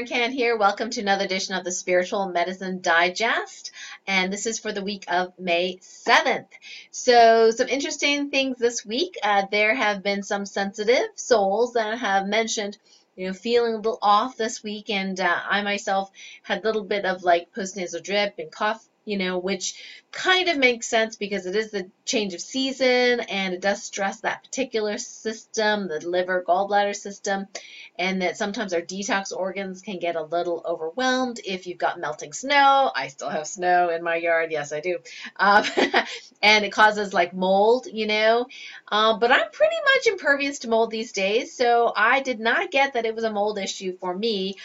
Karen Can here. Welcome to another edition of the Spiritual Medicine Digest. And this is for the week of May 7th. So some interesting things this week. There have been some sensitive souls that have mentioned feeling a little off this week, and I myself had a little bit of like postnasal drip and cough, which kind of makes sense because it is the change of season and it does stress that particular system, the liver, gallbladder system, and that sometimes our detox organs can get a little overwhelmed if you've got melting snow. I still have snow in my yard. Yes, I do. Um, and it causes like mold, but I'm pretty much impervious to mold these days, so I did not get that it was a mold issue for me.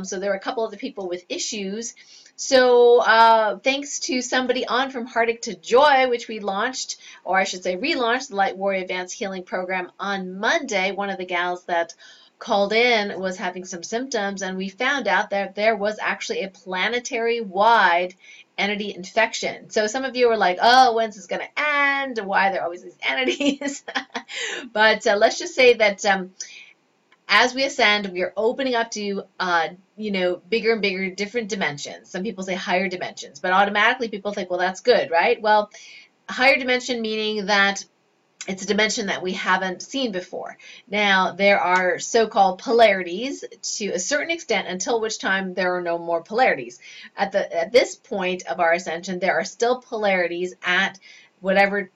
So there were a couple other people with issues. So thanks to somebody on From Heartache to Joy, which we launched, or I should say relaunched, the Light Warrior Advanced Healing Program on Monday. One of the gals that called in was having some symptoms, and we found out that there was actually a planetary-wide entity infection. So some of you were like, oh, when's this going to end? Why are there always these entities? But let's just say that as we ascend, we are opening up to, bigger and bigger different dimensions. Some people say higher dimensions, but automatically people think, well, that's good, right? Well, higher dimension meaning that it's a dimension that we haven't seen before. Now, there are so-called polarities to a certain extent, until which time there are no more polarities. At this point of our ascension, there are still polarities at whatever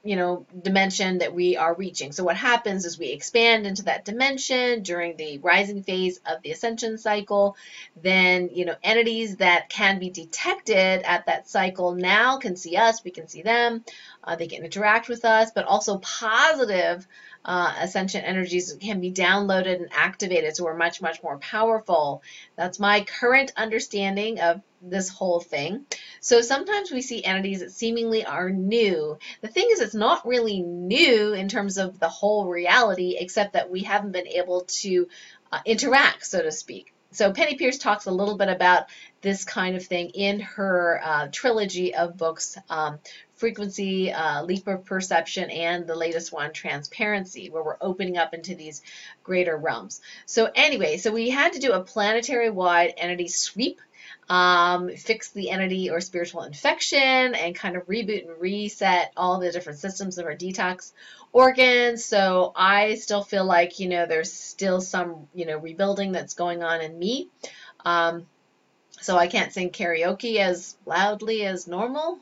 dimension that we are reaching. So what happens is we expand into that dimension during the rising phase of the ascension cycle. Then entities that can be detected at that cycle now can see us, we can see them, they can interact with us, but also positive ascension energies can be downloaded and activated, so we're much, much more powerful. That's my current understanding of this whole thing. So sometimes we see entities that seemingly are new. The thing is, it's not really new in terms of the whole reality, except that we haven't been able to interact, so to speak. So Penny Pierce talks a little bit about this kind of thing in her trilogy of books, Frequency, Leap of Perception, and the latest one, Transparency, where we're opening up into these greater realms. So anyway, so we had to do a planetary-wide entity sweep, fix the entity or spiritual infection, and kind of reboot and reset all the different systems of our detox organs. So I still feel like, there's still some, rebuilding that's going on in me. So I can't sing karaoke as loudly as normal.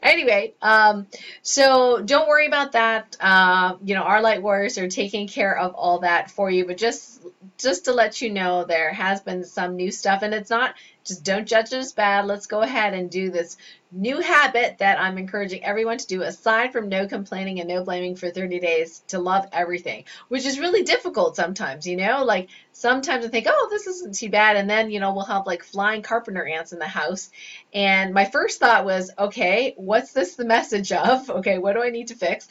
Anyway, so don't worry about that. Our light warriors are taking care of all that for you, but just to let you know, there has been some new stuff, and it's not just, don't judge it as bad. Let's go ahead and do this new habit that I'm encouraging everyone to do, aside from no complaining and no blaming for 30 days, to love everything, which is really difficult sometimes, like sometimes I think, oh, this isn't too bad, and then, we'll have like flying carpenter ants in the house, and my first thought was, okay, what's this the message of? Okay, what do I need to fix?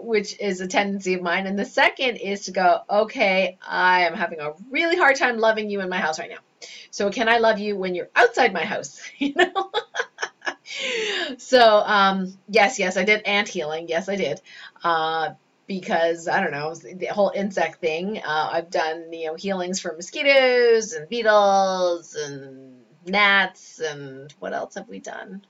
Which is a tendency of mine, and the second is to go, okay, I am having a really hard time loving you in my house right now. So can I love you when you're outside my house? So yes, I did ant healing. Yes, I did. Because I don't know, the whole insect thing. I've done healings for mosquitoes and beetles and gnats, and what else have we done?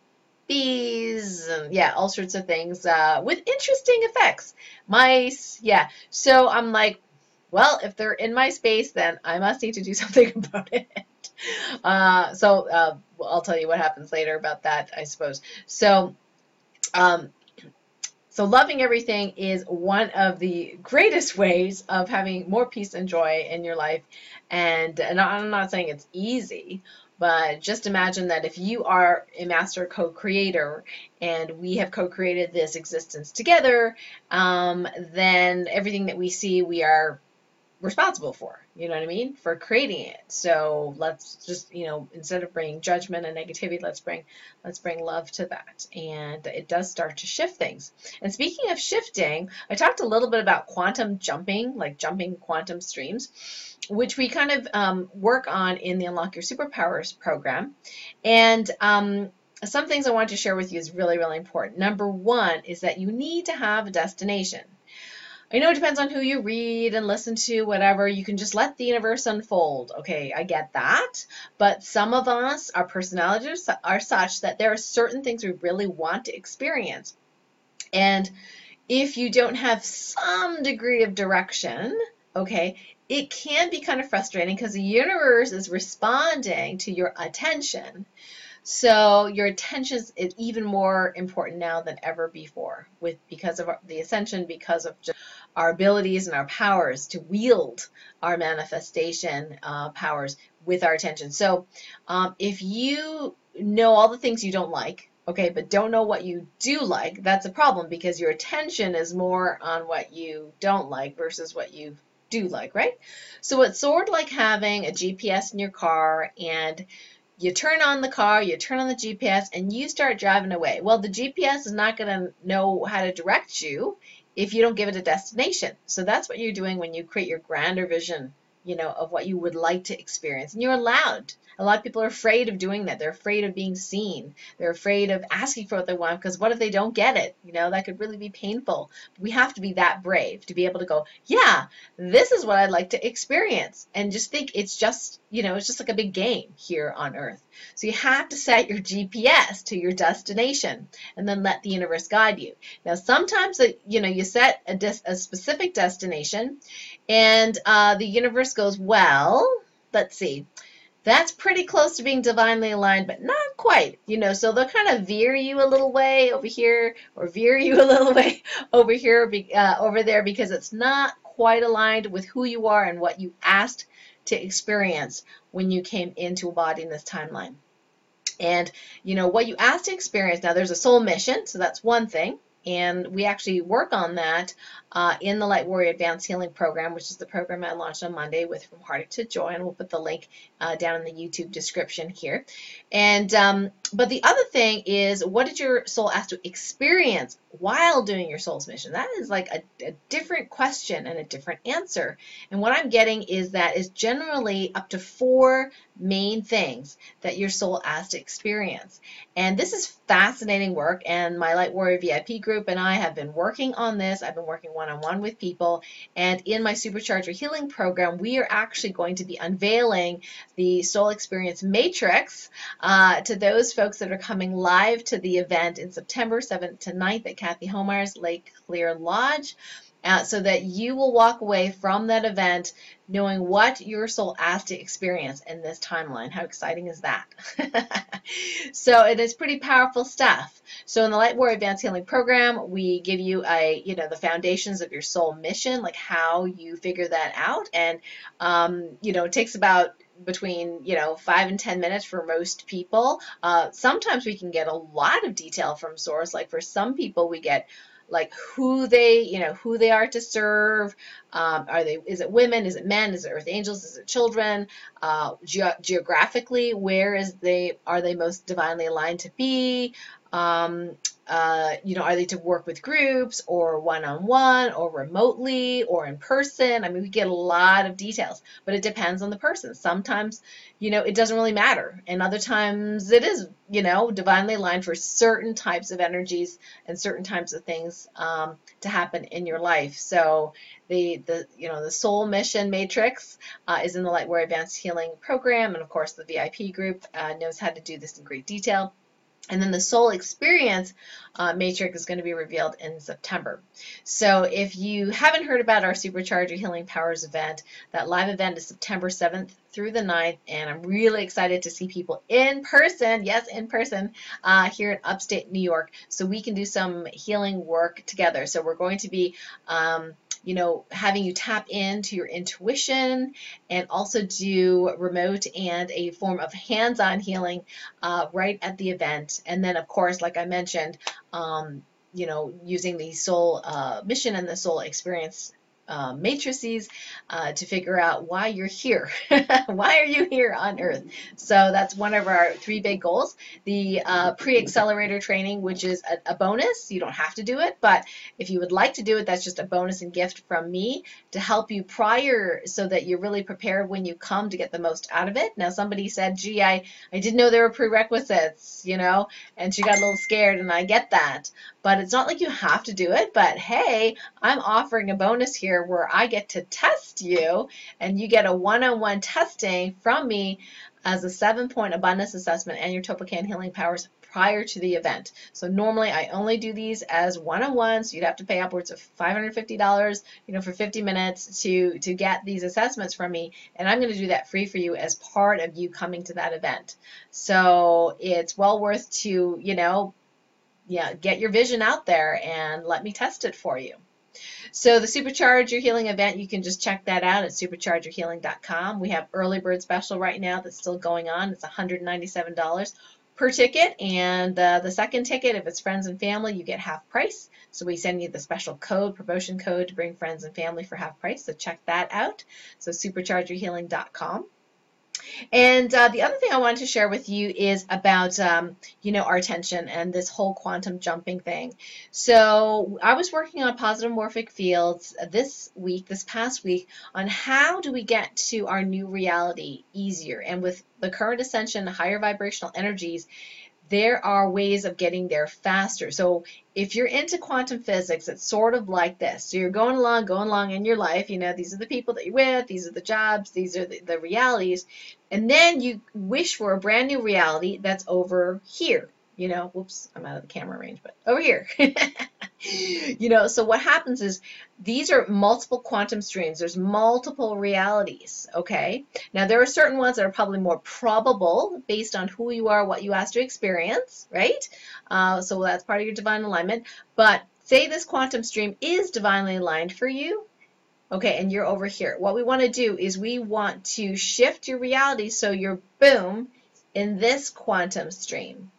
Bees, and yeah, all sorts of things with interesting effects. Mice, yeah. So I'm like, well, if they're in my space, then I must need to do something about it. So I'll tell you what happens later about that, I suppose. So loving everything is one of the greatest ways of having more peace and joy in your life. And I'm not saying it's easy, but just imagine that if you are a master co-creator and we have co-created this existence together, then everything that we see, we are responsible for, for creating it. So let's just, instead of bringing judgment and negativity, let's bring love to that. And it does start to shift things. And speaking of shifting, I talked a little bit about quantum jumping, like jumping quantum streams, which we kind of work on in the Unlock Your Superpowers program. And some things I want to share with you is really, really important. Number one is that you need to have a destination. I know it depends on who you read and listen to, whatever. You can just let the universe unfold. Okay, I get that. But some of us, our personalities are such that there are certain things we really want to experience. And if you don't have some degree of direction, okay, it can be kind of frustrating because the universe is responding to your attention. So your attention is even more important now than ever before, because of the ascension, because of just our abilities and our powers to wield our manifestation powers with our attention. So if you know all the things you don't like, okay, but don't know what you do like, that's a problem because your attention is more on what you don't like versus what you do like, right? So it's sort of like having a GPS in your car, and you turn on the car, you turn on the GPS, and you start driving away. Well, the GPS is not going to know how to direct you if you don't give it a destination. So that's what you're doing when you create your grander vision, of what you would like to experience. And you're allowed. A lot of people are afraid of doing that. They're afraid of being seen. They're afraid of asking for what they want, because what if they don't get it? That could really be painful. We have to be that brave to be able to go, yeah, this is what I'd like to experience. And just think it's just like a bbig game here on Earth. So you have to set your GPS to your destination and then let the universe guide you. Now, sometimes, you set a specific destination and the universe goes, well, let's see. That's pretty close to being divinely aligned, but not quite, so they'll kind of veer you a little way over here or veer you a little way over here, over there, because it's not quite aligned with who you are and what you asked to experience when you came into a body in this timeline. And, what you asked to experience, now there's a soul mission, so that's one thing. And we actually work on that in the Light Warrior Advanced Healing Program, which is the program I launched on Monday with From Heartache to Joy, and we'll put the link down in the YouTube description here. And but the other thing is, what did your soul ask to experience while doing your soul's mission? That is like a different question and a different answer. And what I'm getting is that is generally up to 4 main things that your soul asked to experience. And this is fascinating work, and my Light Warrior VIP group and I have been working on this. I've been working one-on-one with people, and in my Supercharger Healing Program, we are actually going to be unveiling the Soul Experience Matrix to those folks that are coming live to the event in September 7th to 9th at Kathy Homeyer's Lake Clear Lodge. So that you will walk away from that event knowing what your soul asked to experience in this timeline. How exciting is that? So it is pretty powerful stuff. So in the Light Warrior Advanced Healing Program, we give you the foundations of your soul mission, like how you figure that out. And, it takes about between 5 and 10 minutes for most people. Sometimes we can get a lot of detail from source. Like for some people, we get like who they are to serve. Is it women? Is it men? Is it earth angels? Is it children? Geographically, where are they most divinely aligned to be? Are they to work with groups or one-on-one or remotely or in person? I mean, we get a lot of details, but it depends on the person. Sometimes, it doesn't really matter. And other times it is, divinely aligned for certain types of energies and certain types of things to happen in your life. So the Soul Mission Matrix is in the Light Warrior Advanced Healing Program. And of course, the VIP group knows how to do this in great detail. And then the Soul Experience Matrix is going to be revealed in September. So if you haven't heard about our Supercharger Healing Powers event, that live event is September 7th through the 9th, and I'm really excited to see people in person, yes, in person, here in upstate New York, so we can do some healing work together. So we're going to be having you tap into your intuition and also do remote and a form of hands-on healing right at the event. And then, of course, like I mentioned, using the soul mission and the soul experience matrices to figure out why you're here. Why are you here on Earth? So that's one of our 3 big goals. The pre-accelerator training, which is a bonus. You don't have to do it, but if you would like to do it, that's just a bonus and gift from me to help you prior so that you're really prepared when you come to get the most out of it. Now, somebody said, gee, I didn't know there were prerequisites, you know, and she got a little scared, and I get that. But it's not like you have to do it, but hey, I'm offering a bonus here where I get to test you, and you get a one-on-one testing from me as a 7-point abundance assessment and your Topocan healing powers prior to the event. So normally I only do these as one-on-ones. So you'd have to pay upwards of $550, you know, for 50 minutes to get these assessments from me, and I'm going to do that free for you as part of you coming to that event. So it's well worth to, you know, get your vision out there and let me test it for you. So the Supercharge Your Healing event, you can just check that out at superchargeyourhealing.com. We have early bird special right now that's still going on. It's $197 per ticket, and the second ticket, if it's friends and family, you get half price. So we send you the special code, promotion code, to bring friends and family for half price. So check that out. So superchargeyourhealing.com. And the other thing I wanted to share with you is about, you know, our attention and this whole quantum jumping thing. So I was working on positive morphic fields this past week, on how do we get to our new reality easier. And with the current ascension, higher vibrational energies, there are ways of getting there faster. So if you're into quantum physics, it's sort of like this. So you're going along in your life, you know, these are the people that you're with, these are the jobs, these are the realities, and then you wish for a brand new reality that's over here. You know, whoops, I'm out of the camera range, but over here. You know, so what happens is these are multiple quantum streams. There's multiple realities, okay? Now, there are certain ones that are probably more probable based on who you are, what you asked to experience, right? So that's part of your divine alignment. But say this quantum stream is divinely aligned for you, okay, and you're over here. What we want to do is we want to shift your reality so you're, boom, in this quantum stream,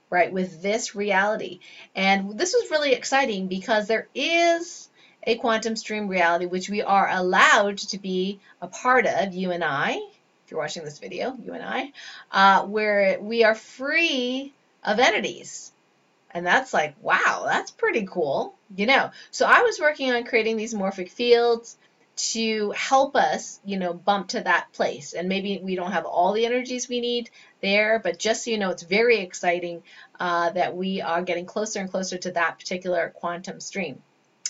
right, with this reality. And this was really exciting because there is a quantum stream reality which we are allowed to be a part of, you and I, if you're watching this video, you and I, where we are free of entities. And that's like, wow, that's pretty cool, you know. So I was working on creating these morphic fields to help us, you know, bump to that place. And maybe we don't have all the energies we need there, but just so you know, it's very exciting that we are getting closer and closer to that particular quantum stream.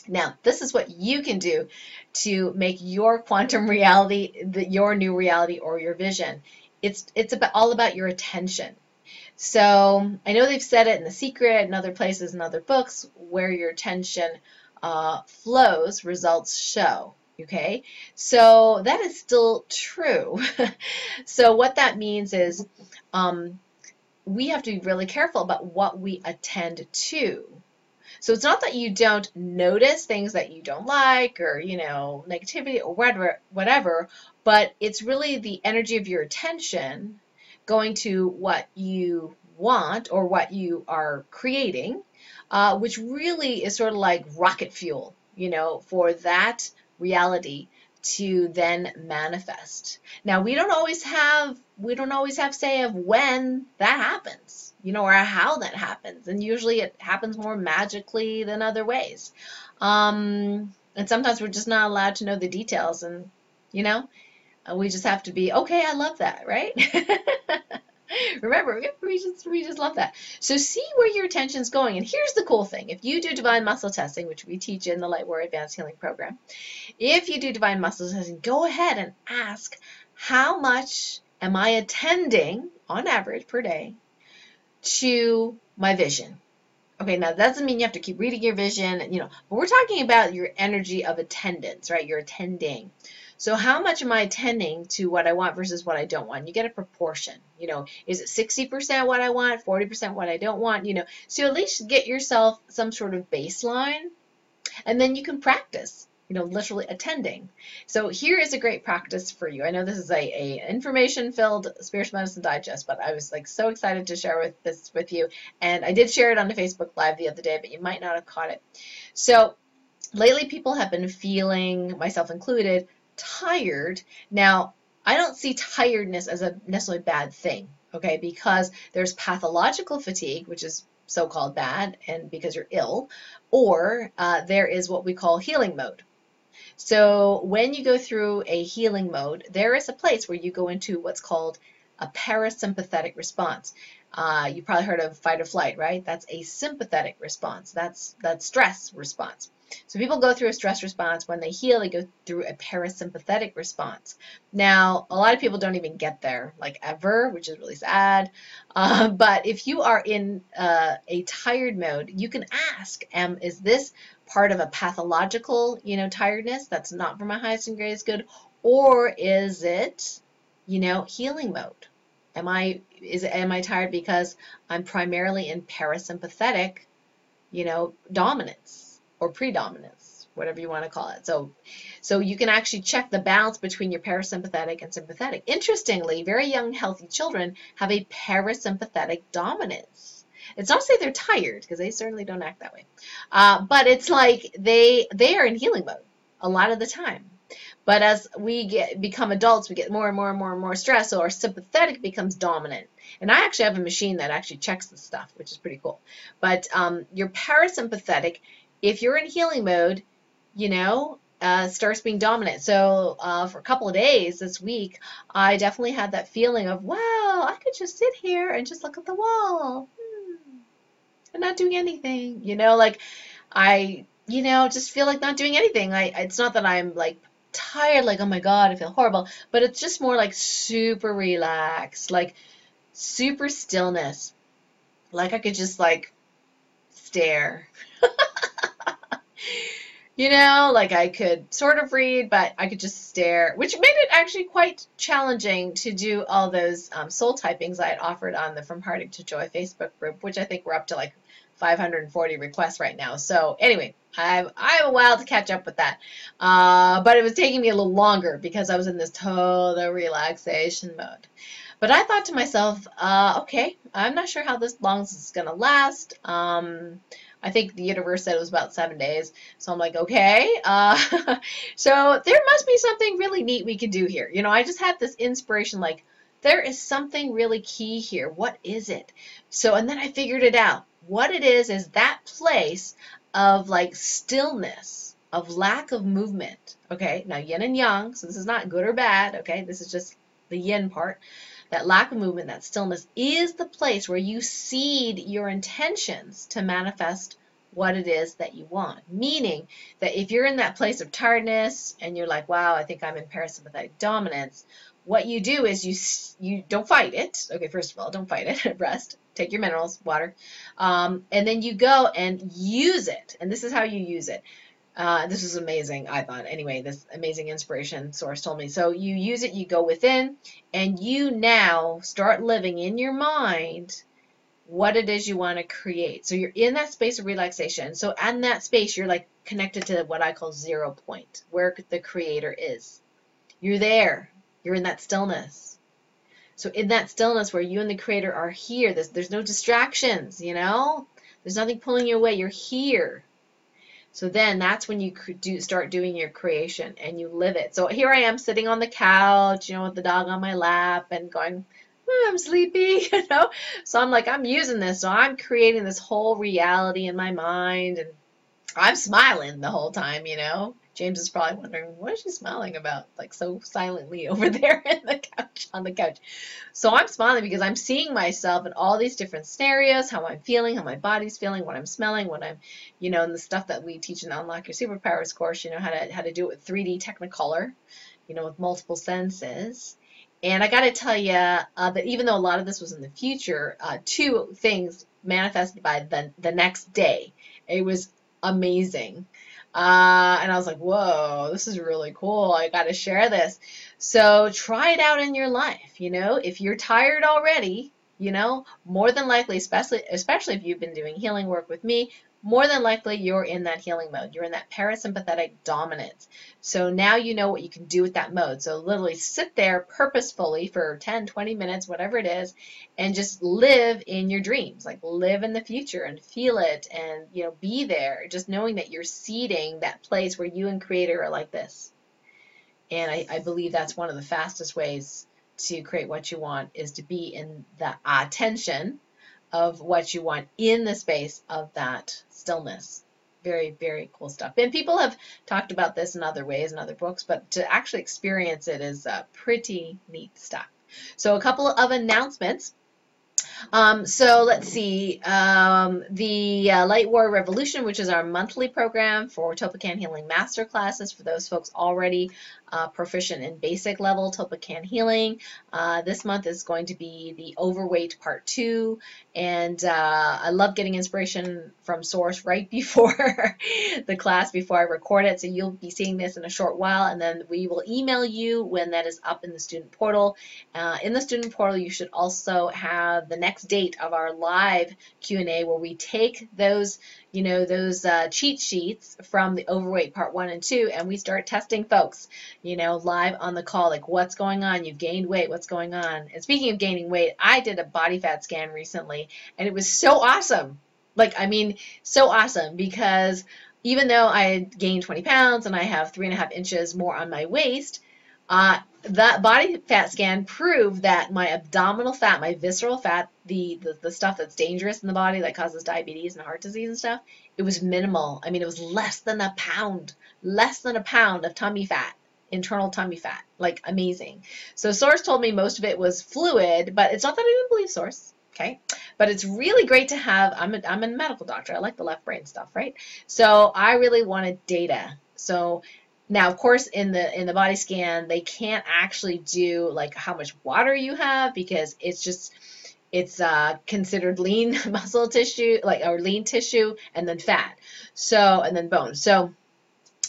Now, this is what you can do to make your quantum reality your new reality or your vision. It's all about your attention. So I know they've said it in The Secret and other places and other books, where your attention flows, results show. Okay, so that is still true. So what that means is we have to be really careful about what we attend to. So it's not that you don't notice things that you don't like, or, you know, negativity or whatever, but it's really the energy of your attention going to what you want or what you are creating, which really is sort of like rocket fuel, you know, for that reality to then manifest. Now, we don't always have say of when that happens, you know, or how that happens, and usually it happens more magically than other ways. And sometimes we're just not allowed to know the details, and, you know, we just have to be, okay, I love that, right? Remember, we just love that. So see where your attention's going. And here's the cool thing. If you do divine muscle testing, which we teach in the Light Warrior Advanced Healing Program, if you do divine muscle testing, go ahead and ask, how much am I attending, on average, per day, to my vision? Okay, now that doesn't mean you have to keep reading your vision, you know, but we're talking about your energy of attendance, right? You're attending. So how much am I attending to what I want versus what I don't want? You get a proportion, you know, is it 60% what I want, 40% what I don't want, you know, so at least get yourself some sort of baseline, and then you can practice, you know, literally attending. So here is a great practice for you. I know this is a information-filled Spiritual Medicine Digest, but I was like so excited to share this with you, and I did share it on the Facebook Live the other day, but you might not have caught it. So lately people have been feeling, myself included, tired. Now, I don't see tiredness as a necessarily bad thing, okay? Because there's pathological fatigue, which is so-called bad, and because you're ill, or there is what we call healing mode. So when you go through a healing mode, there is a place where you go into what's called a parasympathetic response. You probably heard of fight or flight, right? That's a sympathetic response. That's stress response. So people go through a stress response. When they heal, they go through a parasympathetic response. Now, a lot of people don't even get there, like ever, which is really sad. But if you are in a tired mode, you can ask, is this part of a pathological, tiredness that's not for my highest and greatest good, or is it, healing mode? Am I tired because I'm primarily in parasympathetic, dominance or predominance, whatever you want to call it. So you can actually check the balance between your parasympathetic and sympathetic. Interestingly, very young, healthy children have a parasympathetic dominance. It's not to say they're tired, because they certainly don't act that way. But it's like they are in healing mode a lot of the time. But as we become adults, we get more and more and more and more stress, so our sympathetic becomes dominant. And I actually have a machine that actually checks this stuff, which is pretty cool. But your parasympathetic, if you're in healing mode, starts being dominant. So for a couple of days this week, I definitely had that feeling of, wow, I could just sit here and just look at the wall. And not doing anything, like I, just feel like not doing anything. It's not that I'm like tired, like, oh my God, I feel horrible, but it's just more like super relaxed, like super stillness. Like I could just like stare. Like I could sort of read, but I could just stare, which made it actually quite challenging to do all those soul typings I had offered on the From Heartache to Joy Facebook group, which I think we're up to like 540 requests right now. So anyway, I have a while to catch up with that. But it was taking me a little longer because I was in this total relaxation mode. But I thought to myself, okay, I'm not sure how long this is going to last. I think the universe said it was about 7 days. So I'm like, okay. So there must be something really neat we could do here. I just had this inspiration, like, there is something really key here. What is it? So, and then I figured it out. What it is that place of like stillness, of lack of movement. Okay, now yin and yang, so this is not good or bad. Okay, this is just the yin part. That lack of movement, that stillness, is the place where you seed your intentions to manifest what it is that you want. Meaning that if you're in that place of tiredness and you're like, wow, I think I'm in parasympathetic dominance, what you do is you don't fight it. Okay, first of all, don't fight it. Rest. Take your minerals, water. And then you go and use it. And this is how you use it. This was amazing, I thought. Anyway, this amazing inspiration source told me. So you use it, you go within, and you now start living in your mind what it is you want to create. So you're in that space of relaxation. So in that space, you're like connected to what I call 0 point, where the creator is. You're there. You're in that stillness. So in that stillness where you and the creator are here, there's no distractions, There's nothing pulling you away. You're here. So then that's when you start doing your creation and you live it. So here I am sitting on the couch, with the dog on my lap and going, I'm sleepy, So I'm like, I'm using this. So I'm creating this whole reality in my mind, and I'm smiling the whole time, James is probably wondering, what is she smiling about? Like so silently over there on the couch. So I'm smiling because I'm seeing myself in all these different scenarios, how I'm feeling, how my body's feeling, what I'm smelling, what I'm, and the stuff that we teach in the Unlock Your Superpowers course, how to do it with 3D Technicolor, with multiple senses. And I got to tell you that even though a lot of this was in the future, 2 things manifested by the next day. It was amazing. And I was like, whoa, this is really cool. I got to share this. So try it out in your life. If you're tired already, more than likely, especially if you've been doing healing work with me, more than likely you're in that healing mode. You're in that parasympathetic dominance. So now you know what you can do with that mode. So literally sit there purposefully for 10, 20 minutes, whatever it is, and just live in your dreams. Like live in the future and feel it and, you know, be there. Just knowing that you're seeding that place where you and Creator are like this. And I believe that's one of the fastest ways to create what you want, is to be in the attention of what you want in the space of that stillness. Very, very cool stuff. And people have talked about this in other ways, in other books, but to actually experience it is pretty neat stuff. So a couple of announcements. So let's see, the Light Warrior Revolution, which is our monthly program for Topican Healing Master Classes for those folks already proficient in basic level Topican Healing. This month is going to be the Overweight Part 2, and I love getting inspiration from source right before the class, before I record it, so you'll be seeing this in a short while, and then we will email you when that is up in the student portal. In the student portal, you should also have the next date of our live Q&A, where we take those, you know, those cheat sheets from the Overweight Part 1 and 2, and we start testing folks, you know, live on the call, like what's going on, you've gained weight, what's going on. And speaking of gaining weight, I did a body fat scan recently, and it was so awesome. Like, I mean, so awesome, because even though I had gained 20 pounds and I have 3.5 inches more on my waist, that body fat scan proved that my abdominal fat, my visceral fat, the stuff that's dangerous in the body that causes diabetes and heart disease and stuff, it was minimal. I mean, it was less than a pound of tummy fat, internal tummy fat. Like, amazing. So source told me most of it was fluid, but it's not that I didn't believe source. Okay, but it's really great to have. I'm a medical doctor. I like the left brain stuff, right? So I really wanted data. So now, of course, in the body scan, they can't actually do like how much water you have, because it's considered lean muscle tissue, like, or lean tissue, and then fat, so, and then bone. So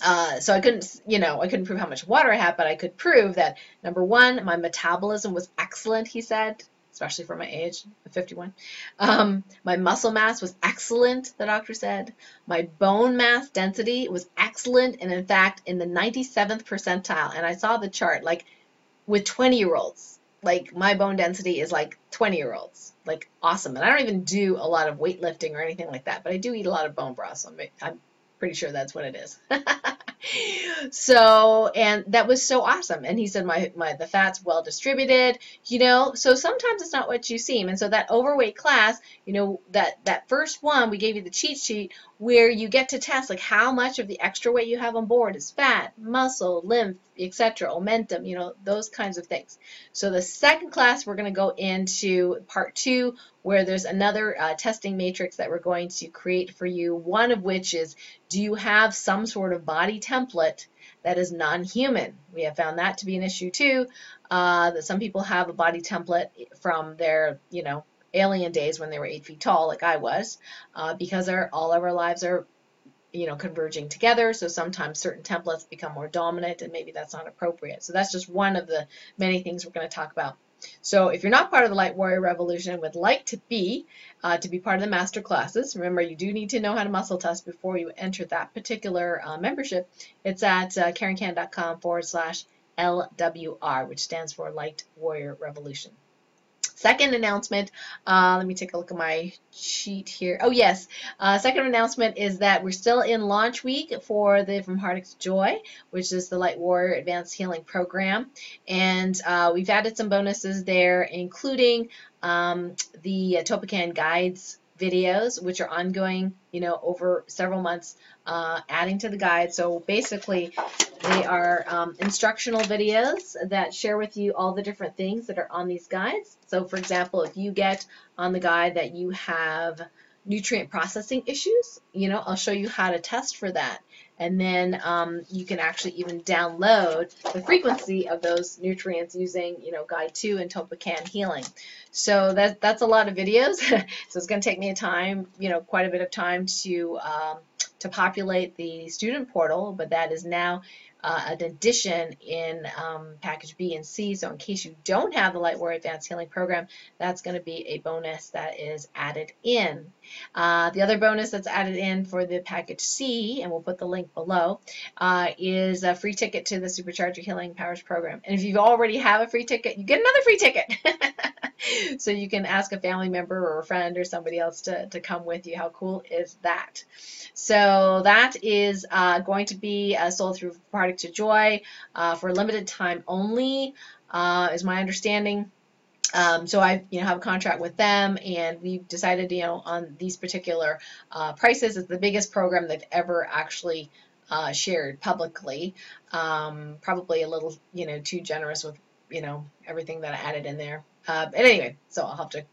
I couldn't, you know, I couldn't prove how much water I had, but I could prove that, number one, my metabolism was excellent, he said, especially for my age, 51. My muscle mass was excellent, the doctor said. My bone mass density was excellent, and in fact, in the 97th percentile. And I saw the chart, like, with 20-year-olds. Like, my bone density is like 20-year-olds. Like, awesome. And I don't even do a lot of weightlifting or anything like that, but I do eat a lot of bone broth, so I'm pretty sure that's what it is. So, and that was so awesome. And he said the fat's well distributed, you know, so sometimes it's not what you seem. And so that overweight class, you know, that first one, we gave you the cheat sheet where you get to test like how much of the extra weight you have on board is fat, muscle, lymph, etc., omentum, you know, those kinds of things. So the second class, we're going to go into part 2, where there's another testing matrix that we're going to create for you, one of which is, do you have some sort of body template that is non-human? We have found that to be an issue too, that some people have a body template from their, you know, alien days when they were 8 feet tall, like I was, because all of our lives are, you know, converging together. So sometimes certain templates become more dominant, and maybe that's not appropriate. So that's just one of the many things we're going to talk about. So if you're not part of the Light Warrior Revolution and would like to be part of the master classes, remember you do need to know how to muscle test before you enter that particular membership. It's at KarenCan.com/LWR, which stands for Light Warrior Revolution. Second announcement, let me take a look at my sheet here. Oh, yes. Second announcement is that we're still in launch week for the From Heartache to Joy, which is the Light Warrior Advanced Healing Program. And we've added some bonuses there, including the Topican Guides videos, which are ongoing, you know, over several months, adding to the guide. So basically, they are instructional videos that share with you all the different things that are on these guides. So for example, if you get on the guide that you have nutrient processing issues, you know, I'll show you how to test for that. And then you can actually even download the frequency of those nutrients using, you know, Guide 2 and Topican Healing. So that's a lot of videos. So it's going to take me a time, you know, quite a bit of time to populate the student portal, but that is now an addition in package B and C. So in case you don't have the Light Warrior Advanced Healing Program, that's going to be a bonus that is added in. The other bonus that's added in for the package C, and we'll put the link below, is a free ticket to the Supercharge Your Healing Powers program. And if you already have a free ticket, you get another free ticket. So you can ask a family member or a friend or somebody else to come with you. How cool is that? So that is going to be sold through Product to Joy for a limited time only, is my understanding. So I, have a contract with them, and we've decided, on these particular prices. It's the biggest program they've ever actually shared publicly. Probably a little, too generous with, everything that I added in there. But anyway, so I'll have to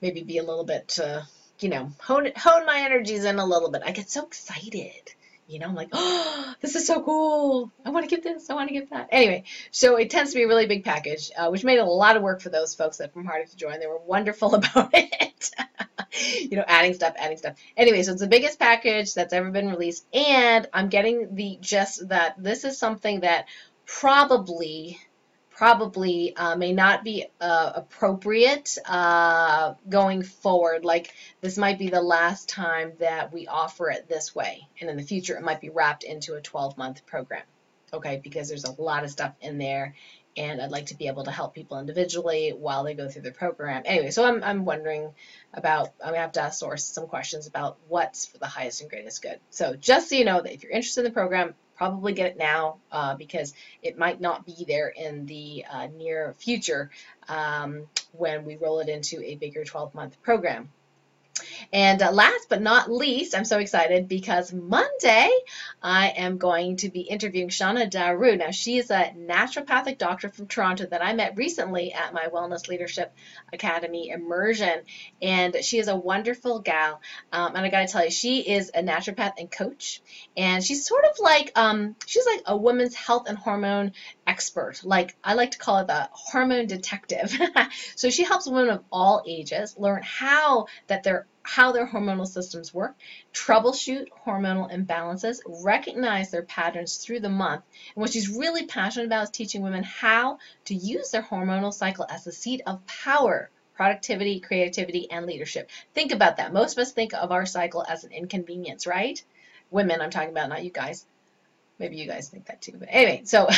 maybe be a little bit, hone my energies in a little bit. I get so excited. I'm like, oh, this is so cool. I want to get this. I want to get that. Anyway, so it tends to be a really big package, which made a lot of work for those folks that from Product to Joy, and they were wonderful about it. Adding stuff. Anyway, so it's the biggest package that's ever been released, and I'm getting the gist that this is something that probably may not be appropriate going forward. Like, this might be the last time that we offer it this way, and in the future it might be wrapped into a 12-month program, okay, because there's a lot of stuff in there, and I'd like to be able to help people individually while they go through the program. Anyway, so I'm wondering about, I have to ask Source some questions about what's for the highest and greatest good. So just so you know that if you're interested in the program, probably get it now because it might not be there in the near future when we roll it into a bigger 12-month program. And last but not least, I'm so excited because Monday I am going to be interviewing Shauna Daru. Now, she is a naturopathic doctor from Toronto that I met recently at my Wellness Leadership Academy immersion. And she is a wonderful gal. And I got to tell you, she is a naturopath and coach. And she's sort of like, she's like a women's health and hormone expert. Like, I like to call it the hormone detective. So she helps women of all ages learn how their hormonal systems work, troubleshoot hormonal imbalances, recognize their patterns through the month. And what she's really passionate about is teaching women how to use their hormonal cycle as the seat of power, productivity, creativity, and leadership. Think about that. Most of us think of our cycle as an inconvenience, right? Women, I'm talking about, not you guys. Maybe you guys think that too. But anyway, so,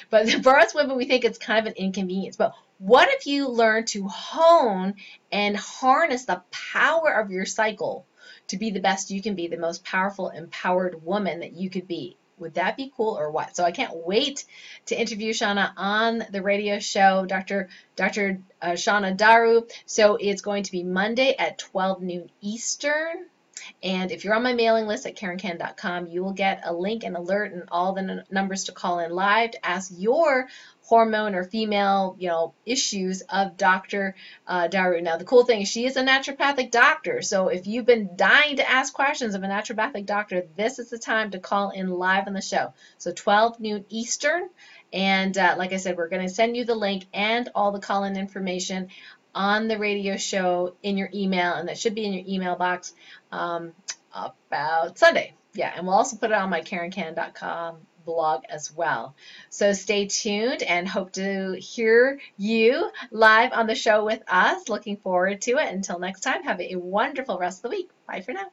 but for us women, we think it's kind of an inconvenience. But what if you learn to hone and harness the power of your cycle to be the best you can be, the most powerful, empowered woman that you could be? Would that be cool or what? So I can't wait to interview Shauna on the radio show, Dr. Shauna Daru. So it's going to be Monday at 12 noon Eastern. And if you're on my mailing list at KarenCan.com, you will get a link and alert and all the numbers to call in live to ask your hormone or female, issues of Dr. Daru. Now, the cool thing is she is a naturopathic doctor. So if you've been dying to ask questions of a naturopathic doctor, this is the time to call in live on the show. So 12 noon Eastern. And like I said, we're going to send you the link and all the call-in information on the radio show in your email, and that should be in your email box about Sunday. Yeah, and we'll also put it on my KarenCan.com blog as well. So stay tuned and hope to hear you live on the show with us. Looking forward to it. Until next time, have a wonderful rest of the week. Bye for now.